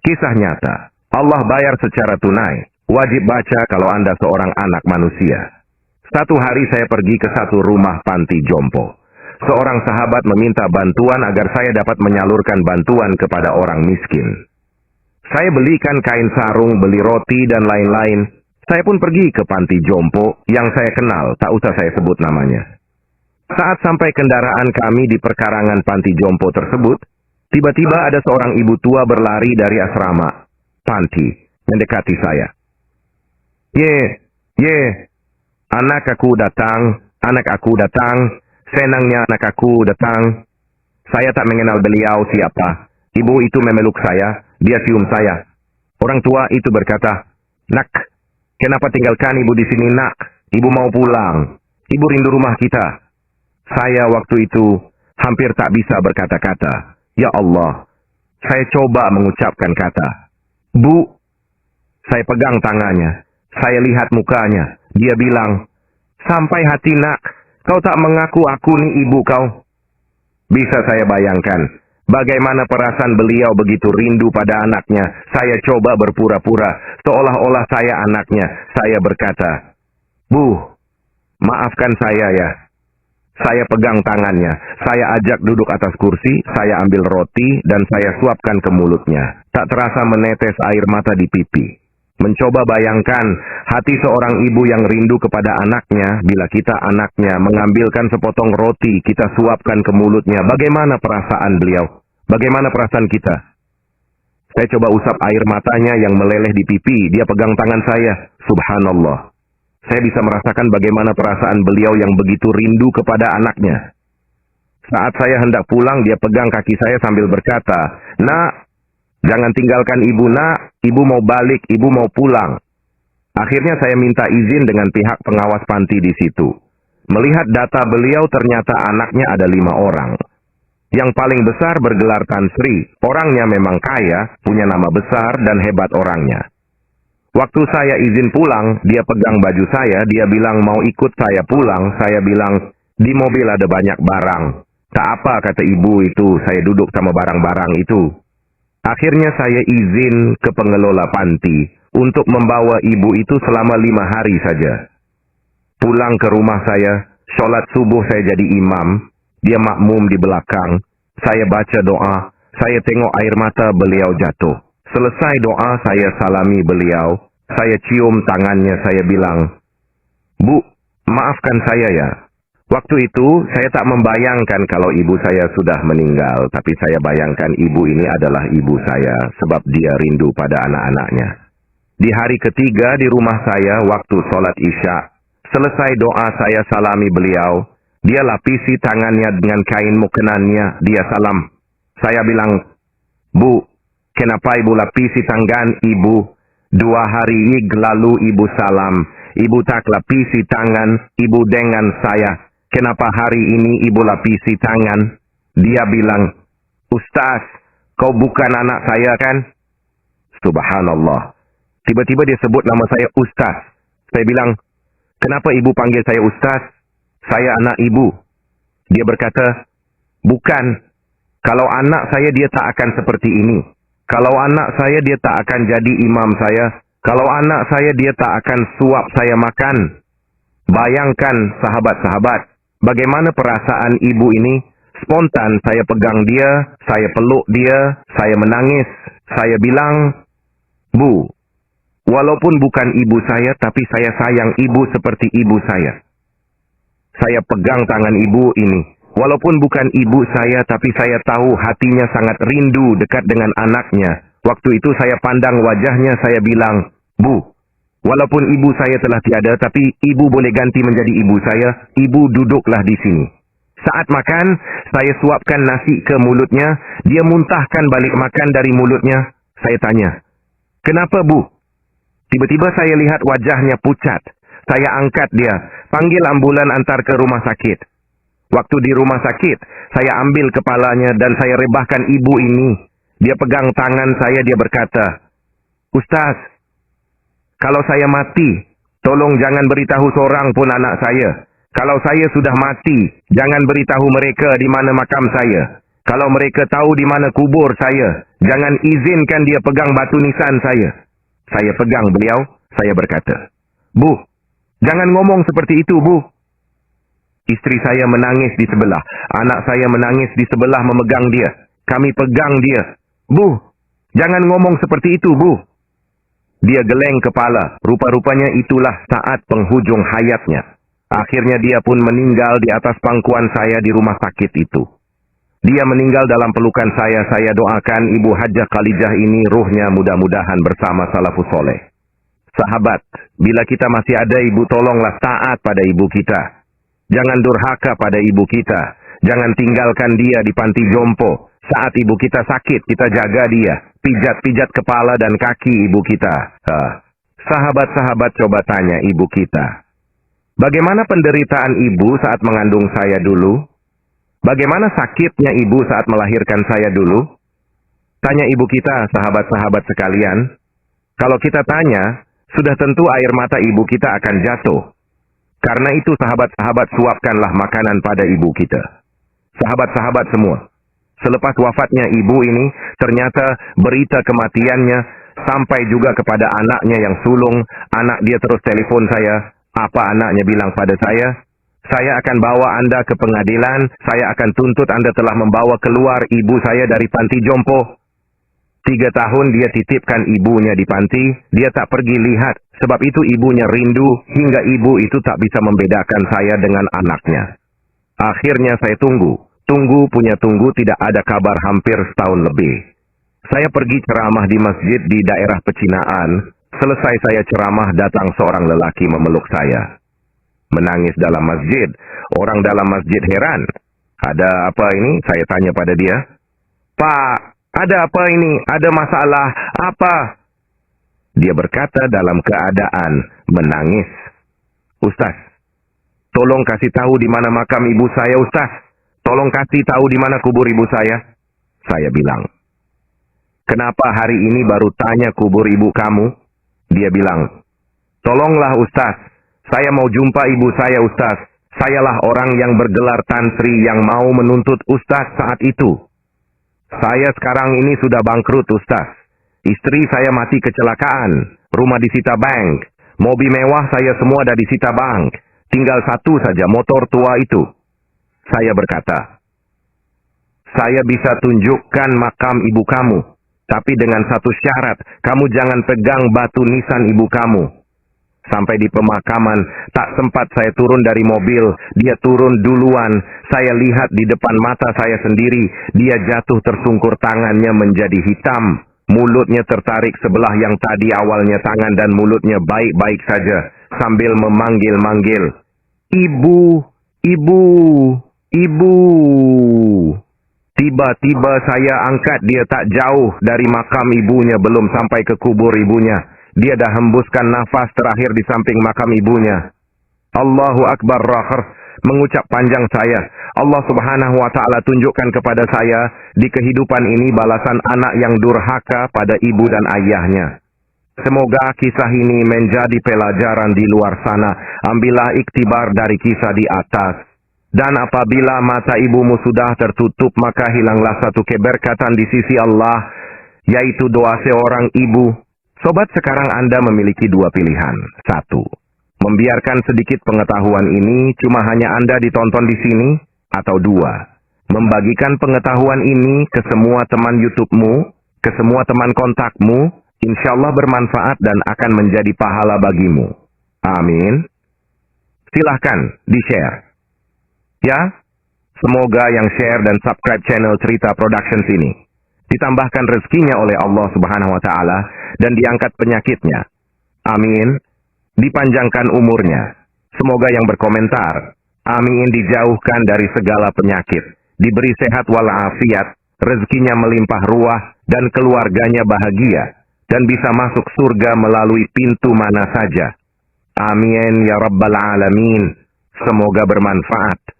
Kisah nyata. Allah bayar secara tunai. Wajib baca kalau Anda seorang anak manusia. Satu hari saya pergi ke satu rumah panti jompo. Seorang sahabat meminta bantuan agar saya dapat menyalurkan bantuan kepada orang miskin. Saya belikan kain sarung, beli roti, dan lain-lain. Saya pun pergi ke panti jompo yang saya kenal, tak usah saya sebut namanya. Saat sampai kendaraan kami di perkarangan panti jompo tersebut, tiba-tiba ada seorang ibu tua berlari dari asrama panti, mendekati saya. Anak aku datang, senangnya anak aku datang. Saya tak mengenal beliau siapa. Ibu itu memeluk saya, dia cium saya. Orang tua itu berkata, "Nak, kenapa tinggalkan ibu di sini, nak? Ibu mau pulang. Ibu rindu rumah kita." Saya waktu itu hampir tak bisa berkata-kata. Ya Allah, saya coba mengucapkan kata, "Bu." Saya pegang tangannya, saya lihat mukanya. Dia bilang, "Sampai hati, nak, kau tak mengaku aku nih ibu kau." Bisa saya bayangkan bagaimana perasaan beliau begitu rindu pada anaknya. Saya coba berpura-pura seolah-olah saya anaknya. Saya berkata, "Bu, maafkan saya ya." Saya pegang tangannya, saya ajak duduk atas kursi, saya ambil roti, dan saya suapkan ke mulutnya. Tak terasa menetes air mata di pipi. Mencoba bayangkan hati seorang ibu yang rindu kepada anaknya, bila kita anaknya mengambilkan sepotong roti, kita suapkan ke mulutnya. Bagaimana perasaan beliau? Bagaimana perasaan kita? Saya coba usap air matanya yang meleleh di pipi, dia pegang tangan saya. Subhanallah. Saya bisa merasakan bagaimana perasaan beliau yang begitu rindu kepada anaknya. Saat saya hendak pulang, dia pegang kaki saya sambil berkata, "Nak, jangan tinggalkan ibu, nak. Ibu mau balik, ibu mau pulang." Akhirnya saya minta izin dengan pihak pengawas panti di situ. Melihat data beliau, ternyata anaknya ada 5 orang. Yang paling besar bergelar Tan Sri. Orangnya memang kaya, punya nama besar dan hebat orangnya. Waktu saya izin pulang, dia pegang baju saya, dia bilang mau ikut saya pulang. Saya bilang, "Di mobil ada banyak barang." "Tak apa," kata ibu itu, "saya duduk sama barang-barang itu." Akhirnya saya izin ke pengelola panti untuk membawa ibu itu selama 5 hari saja. Pulang ke rumah saya, sholat subuh saya jadi imam, dia makmum di belakang. Saya baca doa, saya tengok air mata beliau jatuh. Selesai doa, saya salami beliau, saya cium tangannya, saya bilang, "Bu, maafkan saya ya. Waktu itu saya tak membayangkan kalau ibu saya sudah meninggal, tapi saya bayangkan ibu ini adalah ibu saya sebab dia rindu pada anak-anaknya." Di hari ketiga di rumah saya waktu sholat isya, selesai doa saya salami beliau, dia lapisi tangannya dengan kain mukenannya, dia salam. Saya bilang, "Bu, kenapa ibu lapisi tangan ibu? 2 hari lalu ibu salam, ibu tak lapisi tangan ibu dengan saya. Kenapa hari ini ibu lapisi tangan?" Dia bilang, "Ustaz, kau bukan anak saya kan?" Subhanallah. Tiba-tiba dia sebut nama saya Ustaz. Saya bilang, "Kenapa ibu panggil saya Ustaz? Saya anak ibu." Dia berkata, "Bukan. Kalau anak saya dia tak akan seperti ini. Kalau anak saya dia tak akan jadi imam saya. Kalau anak saya dia tak akan suap saya makan." Bayangkan sahabat-sahabat, bagaimana perasaan ibu ini. Spontan saya pegang dia, saya peluk dia, saya menangis. Saya bilang, "Bu, walaupun bukan ibu saya, tapi saya sayang ibu seperti ibu saya." Saya pegang tangan ibu ini. Walaupun bukan ibu saya, tapi saya tahu hatinya sangat rindu dekat dengan anaknya. Waktu itu saya pandang wajahnya, saya bilang, "Bu, walaupun ibu saya telah tiada, tapi ibu boleh ganti menjadi ibu saya. Ibu duduklah di sini." Saat makan, saya suapkan nasi ke mulutnya. Dia muntahkan balik makan dari mulutnya. Saya tanya, "Kenapa, Bu?" Tiba-tiba saya lihat wajahnya pucat. Saya angkat dia, panggil ambulan antar ke rumah sakit. Waktu di rumah sakit, saya ambil kepalanya dan saya rebahkan ibu ini. Dia pegang tangan saya, dia berkata, "Ustaz, kalau saya mati, tolong jangan beritahu seorang pun anak saya. Kalau saya sudah mati, jangan beritahu mereka di mana makam saya. Kalau mereka tahu di mana kubur saya, jangan izinkan dia pegang batu nisan saya. Saya pegang beliau, saya berkata, Bu, jangan ngomong seperti itu, Bu. Istri saya menangis di sebelah, anak saya menangis di sebelah memegang dia. Kami pegang dia. Bu, jangan ngomong seperti itu, Bu. Dia geleng kepala, rupa-rupanya itulah saat penghujung hayatnya. Akhirnya dia pun meninggal di atas pangkuan saya di rumah sakit itu. Dia meninggal dalam pelukan saya doakan Ibu Hajjah Khalijah ini ruhnya mudah-mudahan bersama salafus soleh. Sahabat, bila kita masih ada ibu, tolonglah taat pada ibu kita. Jangan durhaka pada ibu kita. Jangan tinggalkan dia di panti jompo. Saat ibu kita sakit, kita jaga dia. Pijat-pijat kepala dan kaki ibu kita. Sahabat-sahabat coba tanya ibu kita. Bagaimana penderitaan ibu saat mengandung saya dulu? Bagaimana sakitnya ibu saat melahirkan saya dulu? Tanya ibu kita, sahabat-sahabat sekalian. Kalau kita tanya, sudah tentu air mata ibu kita akan jatuh. Karena itu sahabat-sahabat, suapkanlah makanan pada ibu kita. Sahabat-sahabat semua, selepas wafatnya ibu ini, ternyata berita kematiannya sampai juga kepada anaknya yang sulung. Anak dia terus telepon saya. Apa anaknya bilang pada saya? Saya akan bawa Anda ke pengadilan. Saya akan tuntut Anda telah membawa keluar ibu saya dari panti jompo. 3 tahun dia titipkan ibunya di panti. Dia tak pergi lihat. Sebab itu ibunya rindu. Hingga ibu itu tak bisa membedakan saya dengan anaknya. Akhirnya saya tunggu. Tunggu punya tunggu, tidak ada kabar hampir setahun lebih. Saya pergi ceramah di masjid di daerah Pecinaan. Selesai saya ceramah, datang seorang lelaki memeluk saya. Menangis dalam masjid. Orang dalam masjid heran. Ada apa ini? Saya tanya pada dia. Pak, ada apa ini? Ada masalah apa? Dia berkata dalam keadaan menangis. Ustaz, tolong kasih tahu di mana makam ibu saya, Ustaz. Tolong kasih tahu di mana kubur ibu saya. Saya bilang, kenapa hari ini baru tanya kubur ibu kamu? Dia bilang, tolonglah Ustaz. Saya mau jumpa ibu saya, Ustaz. Sayalah orang yang bergelar tantri yang mau menuntut Ustaz saat itu. Saya sekarang ini sudah bangkrut, Ustaz. Istri saya mati kecelakaan. Rumah disita bank. Mobil mewah saya semua ada disita bank. Tinggal satu saja, motor tua itu. Saya berkata, saya bisa tunjukkan makam ibu kamu. Tapi dengan satu syarat, kamu jangan pegang batu nisan ibu kamu. Sampai di pemakaman, tak sempat saya turun dari mobil. Dia turun duluan. Saya lihat di depan mata saya sendiri. Dia jatuh tersungkur, tangannya menjadi hitam. Mulutnya tertarik sebelah yang tadi awalnya tangan dan mulutnya baik-baik saja. Sambil memanggil-manggil. Ibu, ibu, ibu. Tiba-tiba saya angkat dia tak jauh dari makam ibunya. Belum sampai ke kubur ibunya. Dia dah hembuskan nafas terakhir di samping makam ibunya. Allahu Akbar rakhir. Mengucap panjang saya. Allah Subhanahu wa ta'ala tunjukkan kepada saya di kehidupan ini balasan anak yang durhaka pada ibu dan ayahnya. Semoga kisah ini menjadi pelajaran di luar sana. Ambillah iktibar dari kisah di atas. Dan apabila mata ibumu sudah tertutup, maka hilanglah satu keberkatan di sisi Allah, yaitu doa seorang ibu. Sobat, sekarang Anda memiliki 2 pilihan. 1. Membiarkan sedikit pengetahuan ini cuma hanya Anda ditonton di sini. Atau 2. Membagikan pengetahuan ini ke semua teman YouTube-mu, ke semua teman kontakmu. Insya Allah bermanfaat dan akan menjadi pahala bagimu. Amin. Silahkan di-share. Ya, semoga yang share dan subscribe channel Cerita Productions ini ditambahkan rezekinya oleh Allah Subhanahu wa ta'ala dan diangkat penyakitnya. Amin. Dipanjangkan umurnya. Semoga yang berkomentar, amin, dijauhkan dari segala penyakit, diberi sehat walafiat, rezekinya melimpah ruah dan keluarganya bahagia dan bisa masuk surga melalui pintu mana saja. Amin ya rabbal alamin. Semoga bermanfaat.